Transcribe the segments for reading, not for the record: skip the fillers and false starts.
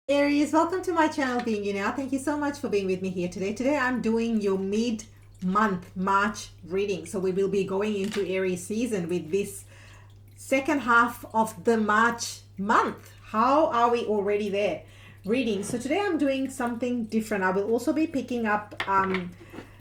Aries, welcome to my channel Being You Now. Thank you so much for being with me here today. Today I'm doing your mid-month March reading. So we will be going into Aries season with this second half of the March month. How are we already there? Reading. So today I'm doing something different. I will also be picking up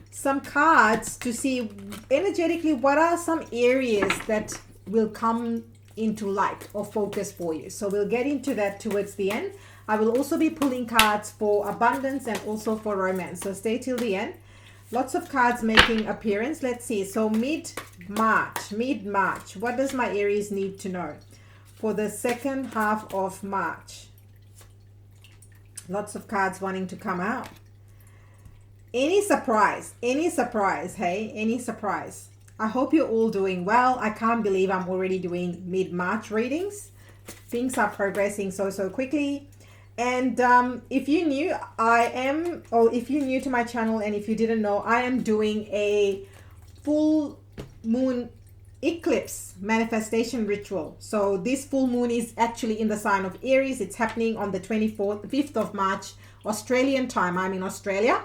some cards to see energetically what are some areas that will come into light or focus for you. So we'll get into that towards the end. I will also be pulling cards for abundance and also for romance. So stay till the end. Lots of cards making appearance. Let's see. So mid-March. What does my Aries need to know for the second half of March? Lots of cards wanting to come out. Any surprise, hey, any surprise. I hope you're all doing well. I can't believe I'm already doing mid-March readings. Things are progressing so quickly. And if you're new, if you're new to my channel and if you didn't know, I am doing a full moon eclipse manifestation ritual. So this full moon is actually in the sign of Aries. It's happening on the 5th of March, Australian time. I'm in Australia.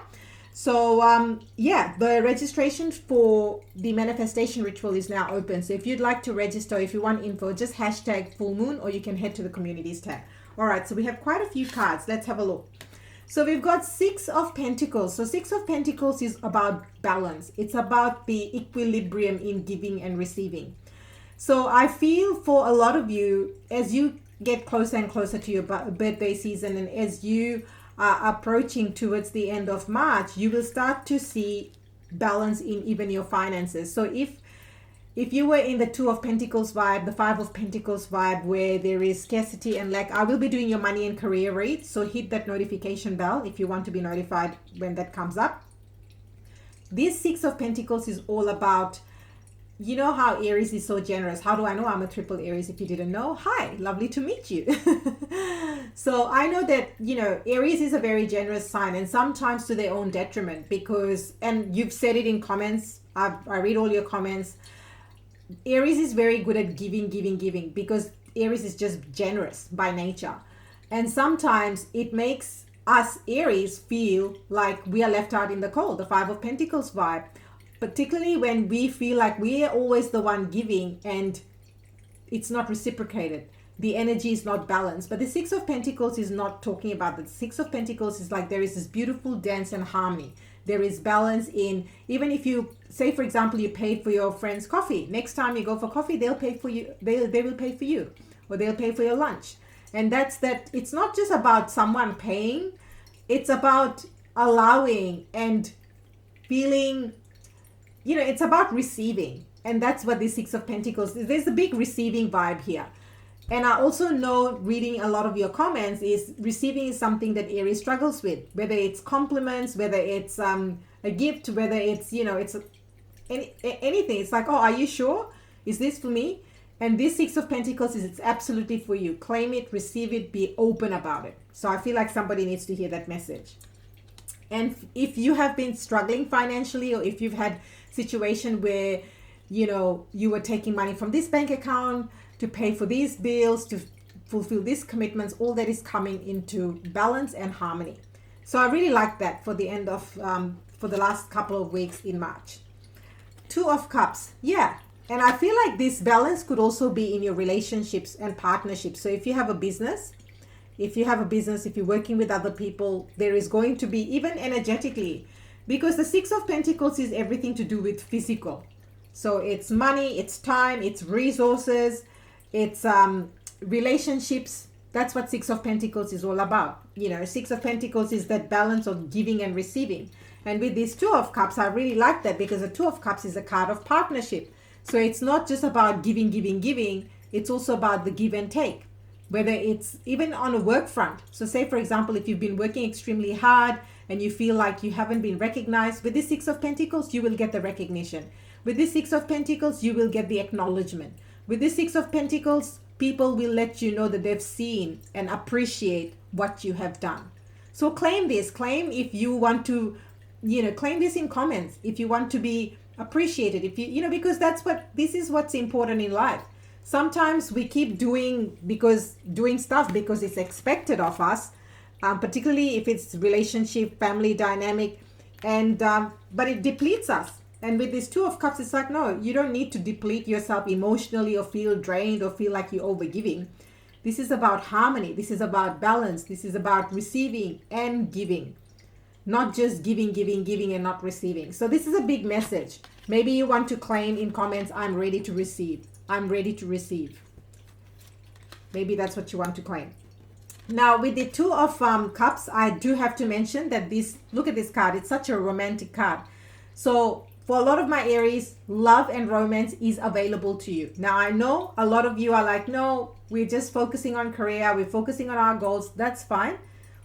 So yeah, the registration for the manifestation ritual is now open. So if you'd like to register, if you want info, just hashtag full moon, or you can head to the communities tab. All right, so we have quite a few cards. Let's have a look. So we've got Six of Pentacles. So Six of Pentacles is about balance. It's about the equilibrium in giving and receiving. So I feel for a lot of you, as you get closer and closer to your birthday season, and as you are approaching towards the end of March, you will start to see balance in even your finances. So if you were in the Two of Pentacles vibe, the Five of Pentacles vibe, where there is scarcity and lack, I will be doing your money and career read. So hit that notification bell if you want to be notified when that comes up. This Six of Pentacles is all about, you know how Aries is so generous. How do I know I'm a triple Aries? If you didn't know, hi, lovely to meet you. So I know that, Aries is a very generous sign, and sometimes to their own detriment, because, and you've said it in comments, I read all your comments. Aries is very good at giving, because Aries is just generous by nature. And sometimes it makes us Aries feel like we are left out in the cold, the Five of Pentacles vibe, particularly when we feel like we are always the one giving and it's not reciprocated. The energy is not balanced. But the Six of Pentacles is not talking about that. The Six of Pentacles is like there is this beautiful dance and harmony. There is balance in, even if you say, for example, you paid for your friend's coffee. Next time you go for coffee, they'll pay for you. They will pay for you, or they'll pay for your lunch. And that's that. It's not just about someone paying. It's about allowing and feeling, it's about receiving. And that's what the Six of Pentacles is. There's a big receiving vibe here. And I also know, reading a lot of your comments, is receiving is something that Aries struggles with, whether it's compliments, whether it's a gift, whether it's, it's anything. It's like, oh, are you sure? Is this for me? And this Six of Pentacles it's absolutely for you. Claim it, receive it, be open about it. So I feel like somebody needs to hear that message. And if you have been struggling financially, or if you've had situation where, you were taking money from this bank account to pay for these bills, to fulfill these commitments, all that is coming into balance and harmony. So I really like that for the end of, for the last couple of weeks in March. Two of Cups. Yeah. And I feel like this balance could also be in your relationships and partnerships. So if you have a business, if you're working with other people, there is going to be, even energetically, because the Six of Pentacles is everything to do with physical. So it's money, it's time, it's resources, it's relationships. That's what Six of Pentacles is all about. Six of Pentacles is that balance of giving and receiving. And with this Two of Cups, I really like that, because the Two of Cups is a card of partnership. So it's not just about giving. It's also about the give and take, whether it's even on a work front. So say, for example, if you've been working extremely hard and you feel like you haven't been recognized, with this Six of Pentacles, you will get the recognition. With this Six of Pentacles, you will get the acknowledgement. With this Six of Pentacles, people will let you know that they've seen and appreciate what you have done. So claim this. Claim if you want to, claim this in comments. If you want to be appreciated, if because this is what's important in life. Sometimes we keep doing stuff because it's expected of us, particularly if it's relationship, family dynamic, and but it depletes us. And with this Two of Cups, it's like, no, you don't need to deplete yourself emotionally or feel drained or feel like you're overgiving. This is about harmony. This is about balance. This is about receiving and giving, not just giving, giving, giving, and not receiving. So this is a big message. Maybe you want to claim in comments, I'm ready to receive. I'm ready to receive. Maybe that's what you want to claim. Now, with the Two of Cups, I do have to mention that this, look at this card. It's such a romantic card. So for a lot of my Aries, love and romance is available to you. Now, I know a lot of you are like, no, we're just focusing on career. We're focusing on our goals. That's fine.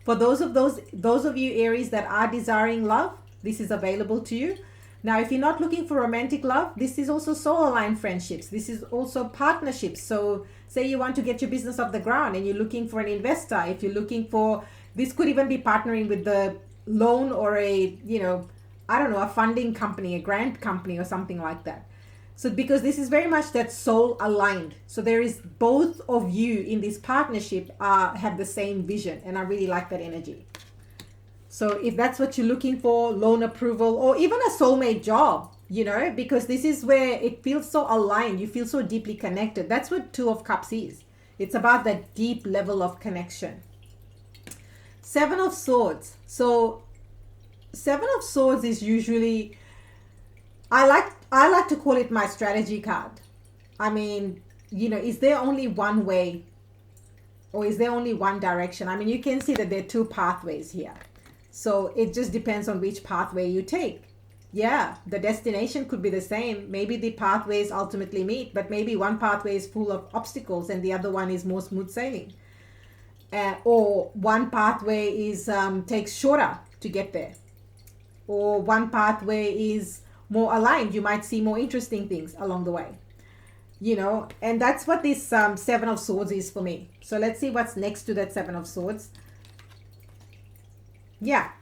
For those of you Aries that are desiring love, this is available to you. Now, if you're not looking for romantic love, this is also soul aligned friendships. This is also partnerships. So say you want to get your business off the ground and you're looking for an investor. If you're looking for, this could even be partnering with the loan or a, I don't know, a funding company, a grant company or something like that. So because this is very much that soul aligned. So there is both of you in this partnership have the same vision. And I really like that energy. So if that's what you're looking for, loan approval, or even a soulmate job, because this is where it feels so aligned. You feel so deeply connected. That's what Two of Cups is. It's about that deep level of connection. Seven of Swords. So Seven of Swords is usually, I like to call it my strategy card. I mean, is there only one way or is there only one direction? I mean, you can see that there are two pathways here. So it just depends on which pathway you take. Yeah, the destination could be the same. Maybe the pathways ultimately meet, but maybe one pathway is full of obstacles and the other one is more smooth sailing. Or one pathway is takes shorter to get there. Or one pathway is more aligned. You might see more interesting things along the way. And that's what this Seven of Swords is for me. So let's see what's next to that Seven of Swords. Yeah.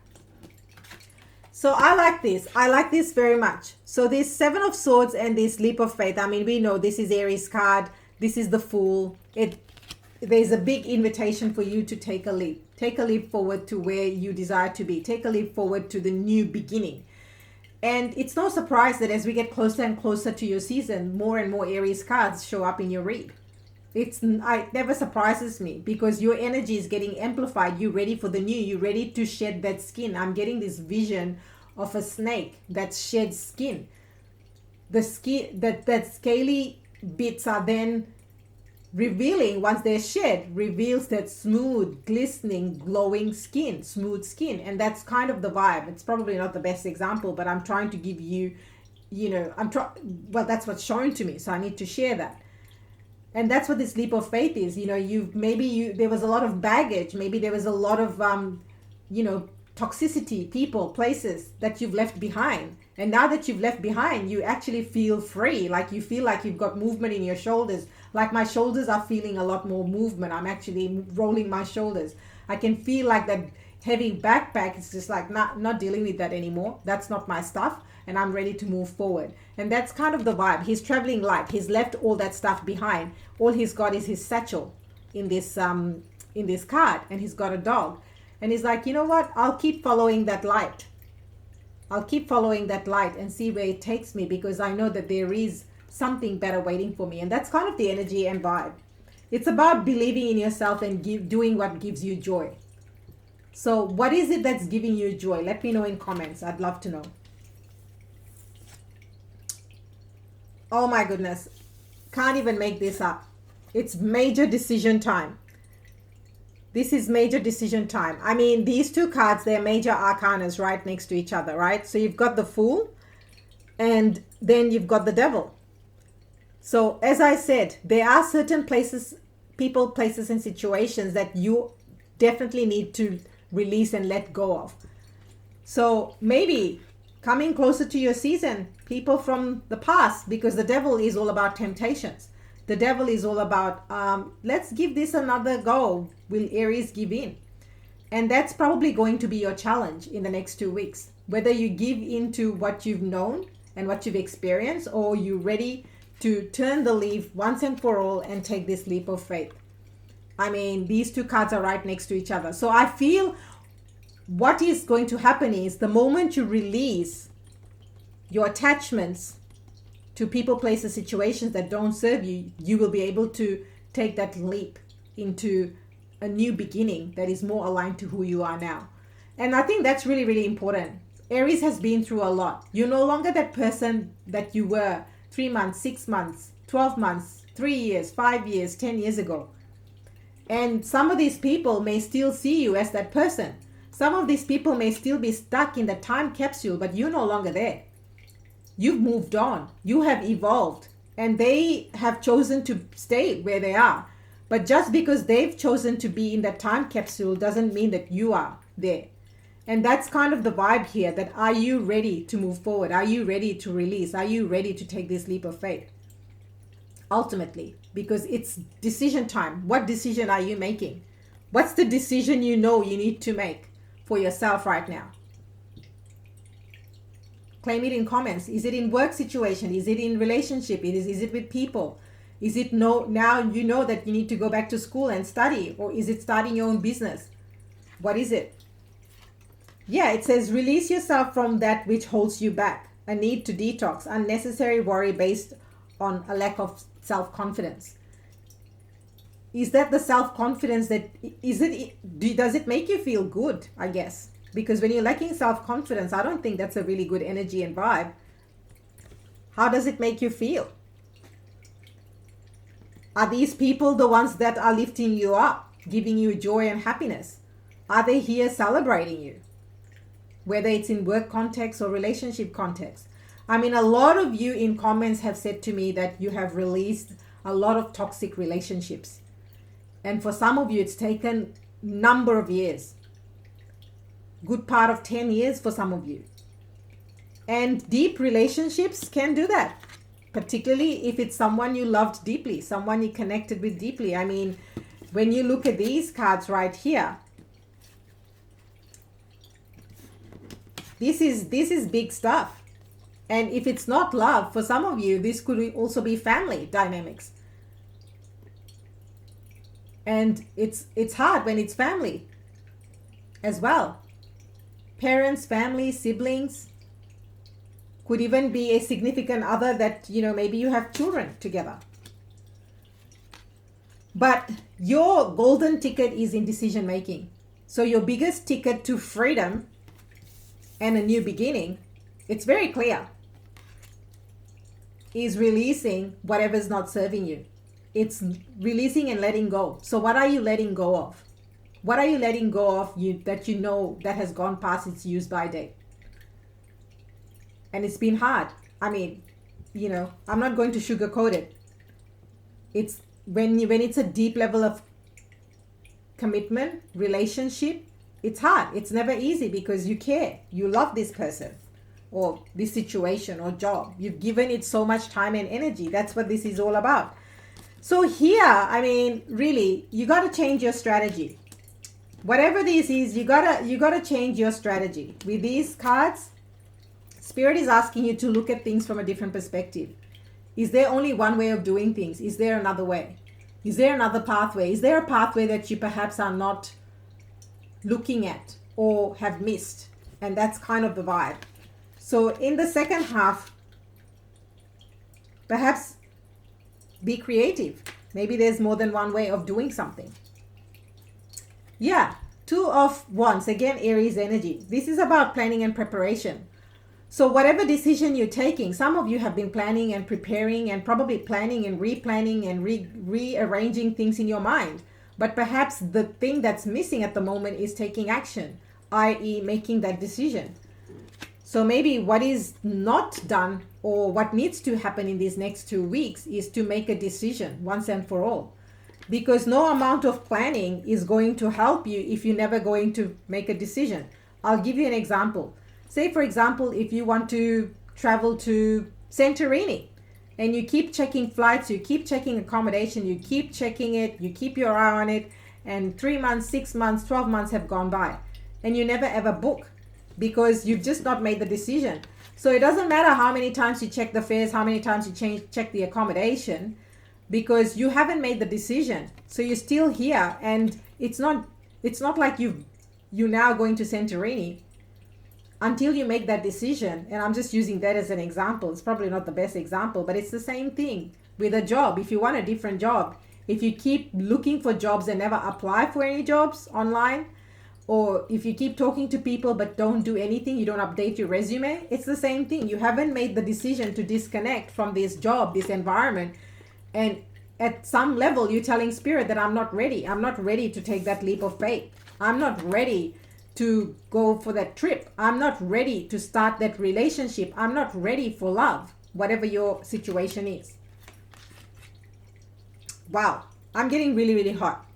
So I like this. I like this very much. So this Seven of Swords and this Leap of Faith. I mean, we know this is Aries card. This is the Fool. There's a big invitation for you to take a leap. Take a leap forward to where you desire to be. Take a leap forward to the new beginning. And it's no surprise that as we get closer and closer to your season, more and more Aries cards show up in your read. It never surprises me because your energy is getting amplified. You're ready for the new. You're ready to shed that skin. I'm getting this vision of a snake that sheds skin. The skin, that scaly bits are then revealing, once they're shed, reveals that smooth, glistening, glowing skin, smooth skin. And that's kind of the vibe. It's probably not the best example, but I'm trying to give you, well, that's what's shown to me. So I need to share that. And that's what this leap of faith is. There was a lot of baggage. Maybe there was a lot of, toxicity, people, places that you've left behind. And now that you've left behind, you actually feel free. Like you feel like you've got movement in your shoulders. Like my shoulders are feeling a lot more movement. I'm actually rolling my shoulders. I can feel like that heavy backpack. It's just like not dealing with that anymore. That's not my stuff. And I'm ready to move forward. And that's kind of the vibe. He's traveling light. He's left all that stuff behind. All he's got is his satchel in this card, and he's got a dog. And he's like, you know what? I'll keep following that light. I'll keep following that light and see where it takes me, because I know that there is something better waiting for me. And that's kind of the energy and vibe. It's about believing in yourself and doing what gives you joy. So what is it that's giving you joy? Let me know in comments. I'd love to know. Oh my goodness. Can't even make this up. It's major decision time. This is major decision time. I mean, these two cards, they're major arcanas right next to each other, right? So you've got the Fool and then you've got the Devil. So as I said, there are certain places, people, places, and situations that you definitely need to release and let go of. So maybe coming closer to your season, people from the past, because the Devil is all about temptations. The Devil is all about, let's give this another go. Will Aries give in? And that's probably going to be your challenge in the next 2 weeks. Whether you give into what you've known and what you've experienced, or you're ready to turn the leaf once and for all and take this leap of faith. I mean, these two cards are right next to each other. So I feel what is going to happen is the moment you release your attachments to people, places, situations that don't serve you, you will be able to take that leap into a new beginning that is more aligned to who you are now. And I think that's really, really important. Aries has been through a lot. You're no longer that person that you were 3 months, 6 months, 12 months, 3 years, 5 years, 10 years ago. And some of these people may still see you as that person. Some of these people may still be stuck in the time capsule, but you're no longer there. You've moved on. You have evolved. And they have chosen to stay where they are. But just because they've chosen to be in that time capsule doesn't mean that you are there. And that's kind of the vibe here, that are you ready to move forward? Are you ready to release? Are you ready to take this leap of faith? Ultimately, because it's decision time. What decision are you making? What's the decision you know you need to make for yourself right now? Claim it in comments. Is it in work situation? Is it in relationship? Is it with people? Is it now you know that you need to go back to school and study? Or is it starting your own business? What is it? Yeah, it says release yourself from that which holds you back. A need to detox, unnecessary worry based on a lack of self-confidence. Is that the self-confidence that, does it make you feel good, I guess? Because when you're lacking self-confidence, I don't think that's a really good energy and vibe. How does it make you feel? Are these people the ones that are lifting you up, giving you joy and happiness? Are they here celebrating you? Whether it's in work context or relationship context. I mean, a lot of you in comments have said to me that you have released a lot of toxic relationships. And for some of you, it's taken number of years. Good part of 10 years for some of you. And deep relationships can do that. Particularly if it's someone you loved deeply, someone you connected with deeply. I mean, when you look at these cards right here, this is big stuff. And if it's not love, for some of you, this could also be family dynamics. And it's hard when it's family as well. Parents, family, siblings. Could even be a significant other that, maybe you have children together. But your golden ticket is in decision making. So your biggest ticket to freedom and a new beginning, it's very clear, is releasing whatever's not serving you. It's releasing and letting go. So what are you letting go of? What are you letting go of that has gone past its use by date? And it's been hard. I mean, I'm not going to sugarcoat it. It's when it's a deep level of commitment, relationship, it's hard. It's never easy because you care. You love this person or this situation or job. You've given it so much time and energy. That's what this is all about. So here, I mean, really, you got to change your strategy. Whatever this is, you gotta change your strategy. With these cards, Spirit is asking you to look at things from a different perspective. Is there only one way of doing things? Is there another way? Is there another pathway? Is there a pathway that you perhaps are not looking at or have missed? And that's kind of the vibe. So in the second half, perhaps be creative. Maybe there's more than one way of doing something. Yeah, 2 of Wands, again, Aries energy. This is about planning and preparation. So whatever decision you're taking, some of you have been planning and preparing and probably planning and replanning and rearranging things in your mind. But perhaps the thing that's missing at the moment is taking action, i.e. making that decision. So maybe what is not done or what needs to happen in these next 2 weeks is to make a decision once and for all. Because no amount of planning is going to help you if you're never going to make a decision. I'll give you an example. Say, for example, if you want to travel to Santorini and you keep checking flights, you keep checking accommodation, you keep checking it, you keep your eye on it, and 3 months, 6 months, 12 months have gone by and you never ever book because you've just not made the decision. So it doesn't matter how many times you check the fares, how many times you check the accommodation. because you haven't made the decision. So you're still here, and it's not like you're now going to Santorini until you make that decision. And I'm just using that as an example. It's probably not the best example, but it's the same thing with a job. If you want a different job, if you keep looking for jobs and never apply for any jobs online, or if you keep talking to people but don't do anything, you don't update your resume, it's the same thing. You haven't made the decision to disconnect from this job, this environment. And at some level, you're telling spirit that I'm not ready. I'm not ready to take that leap of faith. I'm not ready to go for that trip. I'm not ready to start that relationship. I'm not ready for love, whatever your situation is. Wow, I'm getting really, really hot.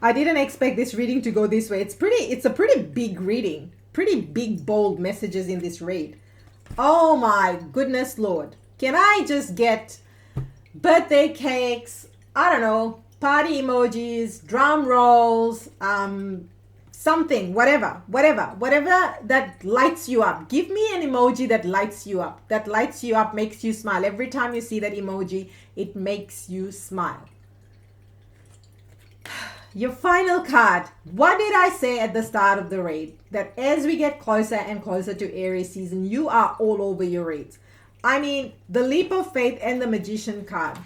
I didn't expect this reading to go this way. It's a pretty big reading, pretty big, bold messages in this read. Oh my goodness, Lord. Can I just get birthday cakes, I don't know, party emojis, drum rolls, something, whatever that lights you up. Give me an emoji that lights you up. That lights you up, makes you smile. Every time you see that emoji, it makes you smile. Your final card. What did I say at the start of the read? That as we get closer and closer to Aries season, you are all over your reads. I mean, the leap of faith and the magician card.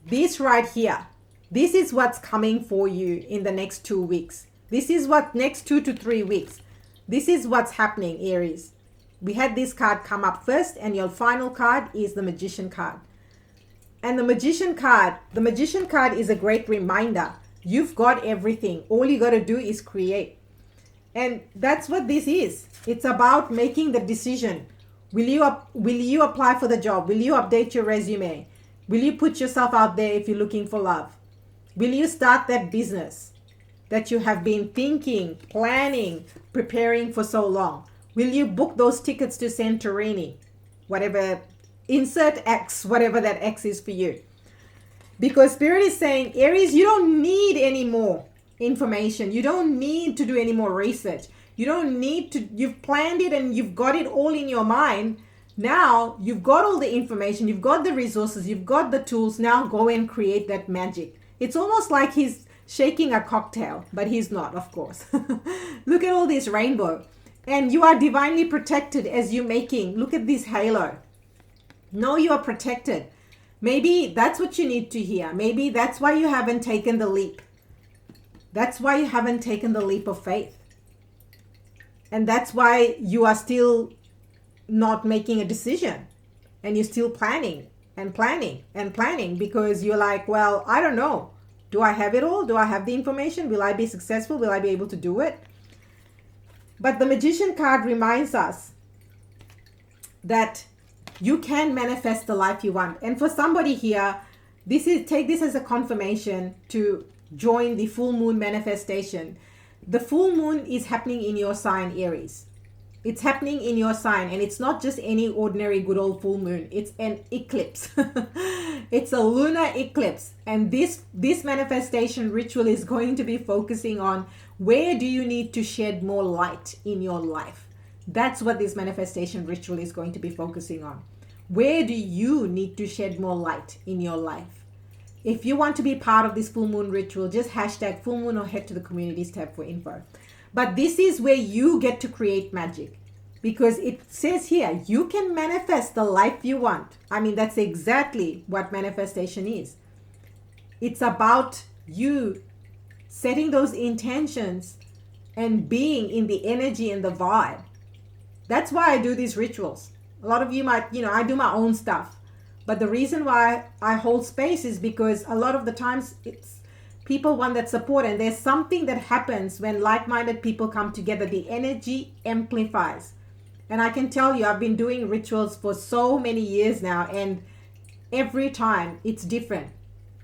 This right here. This is what's coming for you in the next 2 weeks. This is what next 2 to 3 weeks. This is what's happening, Aries. We had this card come up first, and your final card is the magician card. And the magician card is a great reminder. You've got everything. All you got to do is create. And that's what this is. It's about making the decision. Will you apply for the job? Will you update your resume? Will you put yourself out there if you're looking for love? Will you start that business that you have been thinking, planning, preparing for so long? Will you book those tickets to Santorini? Whatever, insert X, whatever that X is for you. Because Spirit is saying, Aries, you don't need any more information. You don't need to do any more research. You don't need to, you've planned it and you've got it all in your mind. Now you've got all the information, you've got the resources, you've got the tools. Now go and create that magic. It's almost like he's shaking a cocktail, but he's not, of course. Look at all this rainbow. And you are divinely protected as you're making, look at this halo. Know you are protected. Maybe that's what you need to hear. Maybe that's why you haven't taken the leap. That's why you haven't taken the leap of faith. And that's why you are still not making a decision. And you're still planning and planning and planning because you're like, well, I don't know. Do I have it all? Do I have the information? Will I be successful? Will I be able to do it? But the magician card reminds us that you can manifest the life you want. And for somebody here, take this as a confirmation to join the full moon manifestation. The full moon is happening in your sign, Aries. It's happening in your sign, and it's not just any ordinary good old full moon. It's an eclipse. It's a lunar eclipse. And this manifestation ritual is going to be focusing on where do you need to shed more light in your life. That's what this manifestation ritual is going to be focusing on. Where do you need to shed more light in your life? If you want to be part of this full moon ritual, just hashtag full moon or head to the communities tab for info. But this is where you get to create magic, because it says here, you can manifest the life you want. I mean, that's exactly what manifestation is. It's about you setting those intentions and being in the energy and the vibe. That's why I do these rituals. A lot of you might, I do my own stuff. But the reason why I hold space is because a lot of the times it's people want that support, and there's something that happens when like-minded people come together. The energy amplifies. And I can tell you, I've been doing rituals for so many years now, and every time it's different.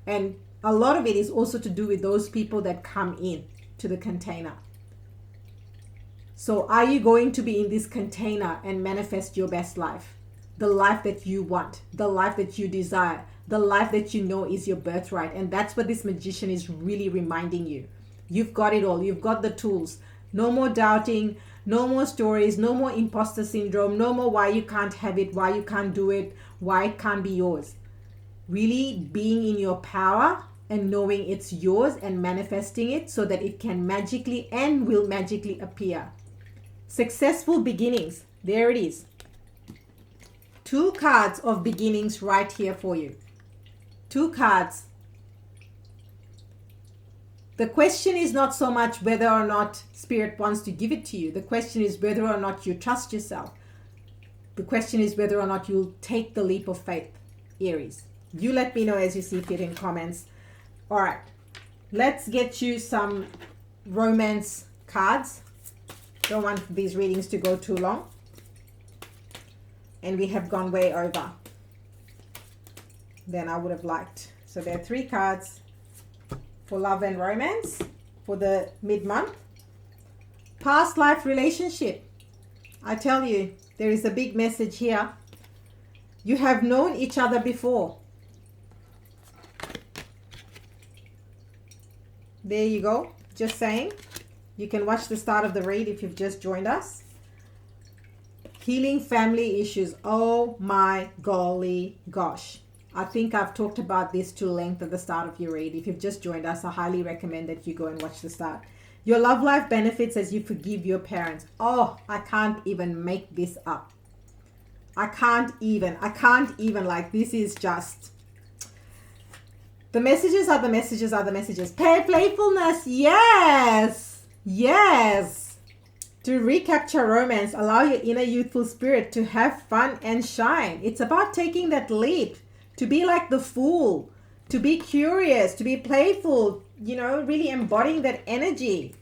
And a lot of it is also to do with those people that come in to the container. So are you going to be in this container and manifest your best life? The life that you want, the life that you desire, the life that you know is your birthright. And that's what this magician is really reminding you. You've got it all. You've got the tools. No more doubting, no more stories, no more imposter syndrome, no more why you can't have it, why you can't do it, why it can't be yours. really being in your power and knowing it's yours and manifesting it so that it can magically and will magically appear. Successful beginnings. There it is. 2 cards of beginnings right here for you. 2 cards. The question is not so much whether or not Spirit wants to give it to you. The question is whether or not you trust yourself. The question is whether or not you'll take the leap of faith, Aries. You let me know as you see fit in comments. All right, let's get you some romance cards. Don't want these readings to go too long. And we have gone way over than I would have liked. So there are 3 cards for love and romance for the mid-month. Past life relationship. I tell you, there is a big message here. You have known each other before. There you go. Just saying. You can watch the start of the read if you've just joined us. Healing family issues. Oh my golly gosh. I think I've talked about this to length at the start of your read. If you've just joined us, I highly recommend that you go and watch the start. Your love life benefits as you forgive your parents. Oh, I can't even make this up. I can't even. Like, this is just... The messages are the messages are the messages. Playfulness. Yes. Yes. To recapture romance, allow your inner youthful spirit to have fun and shine. It's about taking that leap. To be like the fool, to be curious, to be playful, you know, really embodying that energy.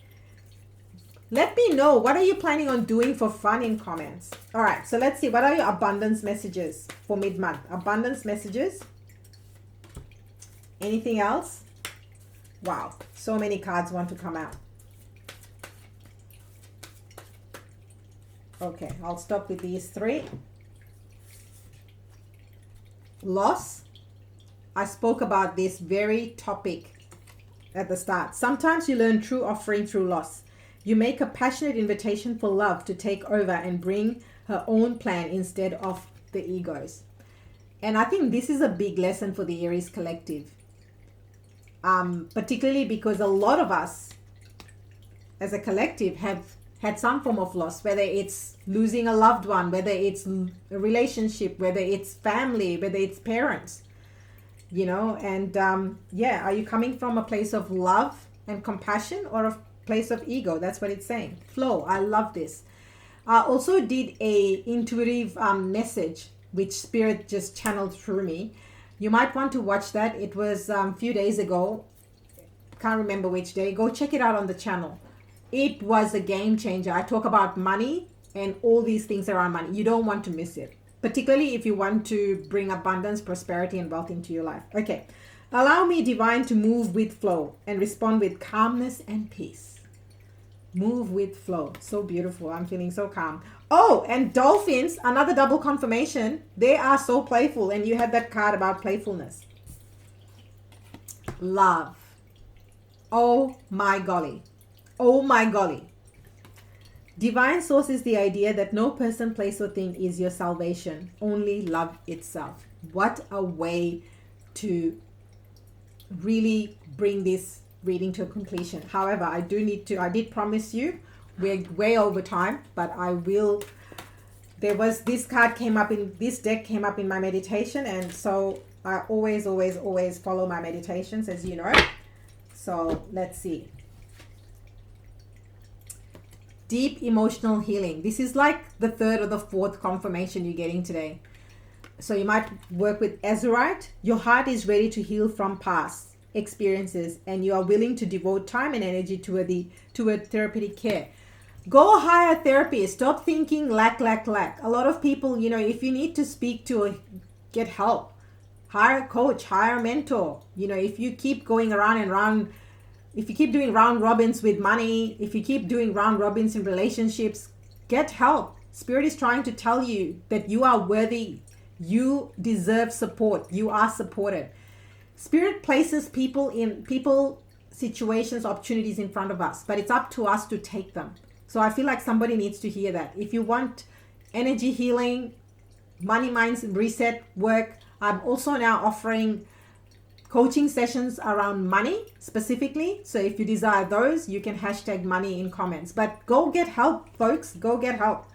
Let me know, what are you planning on doing for fun in comments? All right, so let's see, what are your abundance messages for mid-month? Abundance messages. Anything else? Wow, so many cards want to come out. Okay, I'll stop with these 3. Loss. I spoke about this very topic at the start. Sometimes you learn true offering through loss. You make a passionate invitation for love to take over and bring her own plan instead of the ego's. And I think this is a big lesson for the Aries collective. Particularly because a lot of us as a collective have had some form of loss, whether it's losing a loved one, whether it's a relationship, whether it's family, whether it's parents, you know, and yeah, are you coming from a place of love and compassion or a place of ego? That's what it's saying. Flow. I love this. I also did a intuitive message which Spirit just channeled through me. You might want to watch that. It was a few days ago. Can't remember which day. Go check it out on the channel. It was a game changer. I talk about money and all these things around money. You don't want to miss it, particularly if you want to bring abundance, prosperity, and wealth into your life. Okay. Allow me, divine, to move with flow and respond with calmness and peace. Move with flow. So beautiful. I'm feeling so calm. Oh, and dolphins, another double confirmation. They are so playful. And you had that card about playfulness. Love. Oh my golly. Oh my golly. Divine source is the idea that no person, place, or thing is your salvation. Only love itself. What a way to really bring this reading to a completion. However, I did promise you, we're way over time, but I will, this deck came up in my meditation, and so I always follow my meditations, as you know. So let's see. Deep emotional healing. This is like the 3rd or the 4th confirmation you're getting today. So you might work with Azurite. Your heart is ready to heal from past experiences, and you are willing to devote time and energy toward therapeutic care. Go hire therapy. Stop thinking lack. A lot of people, you know, if you need to speak to get help, hire a coach, hire a mentor. You know, if you keep going around and around, if you keep doing round robins with money, if you keep doing round robins in relationships, get help. Spirit is trying to tell you that you are worthy. You deserve support. You are supported. Spirit places people, situations, opportunities in front of us, but it's up to us to take them. So I feel like somebody needs to hear that. If you want energy healing, money, minds, reset work, I'm also now offering coaching sessions around money specifically. So if you desire those, you can hashtag money in comments. But go get help, folks. Go get help.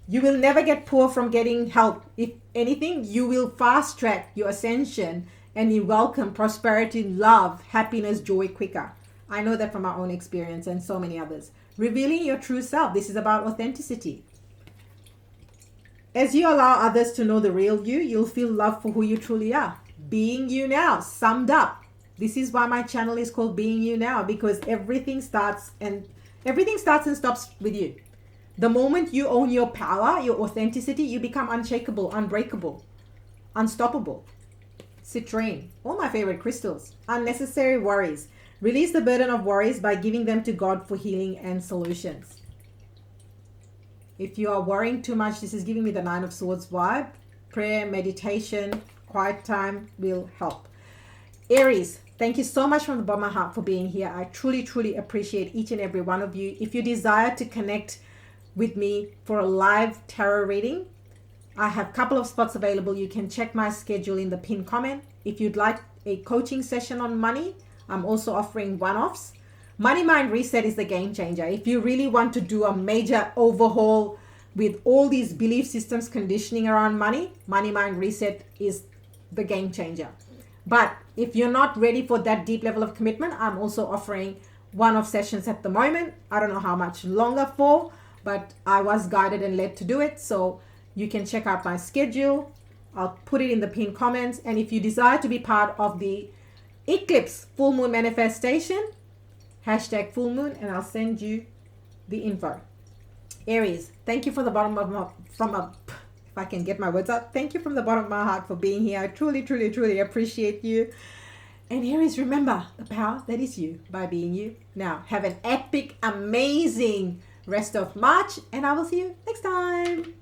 You will never get poor from getting help. If anything, you will fast track your ascension and you welcome prosperity, love, happiness, joy quicker. I know that from my own experience and so many others. Revealing your true self. This is about authenticity. As you allow others to know the real you, you'll feel love for who you truly are. Being you now, summed up. This is why my channel is called Being You Now, because everything starts and stops with you. The moment you own your power, your authenticity, you become unshakable, unbreakable, unstoppable. Citrine, all my favorite crystals. Unnecessary worries. Release the burden of worries by giving them to God for healing and solutions. If you are worrying too much, this is giving me the Nine of Swords vibe. Prayer, meditation, quiet time will help. Aries, thank you so much from the bottom of my heart for being here. I truly, truly appreciate each and every one of you. If you desire to connect with me for a live tarot reading, I have a couple of spots available. You can check my schedule in the pinned comment. If you'd like a coaching session on money, I'm also offering one-offs. Money Mind Reset is the game changer. If you really want to do a major overhaul with all these belief systems conditioning around money, Money Mind Reset is the game changer. But if you're not ready for that deep level of commitment, I'm also offering one-off sessions at the moment. I don't know how much longer for, but I was guided and led to do it. So you can check out my schedule. I'll put it in the pinned comments. And if you desire to be part of the eclipse full moon manifestation, hashtag full moon, and I'll send you the info. Aries, thank you from the bottom of my, if I can get my words out, thank you from the bottom of my heart for being here. I truly, truly, truly appreciate you. And Aries, remember the power that is you by being you. Now, have an epic, amazing rest of March, and I will see you next time.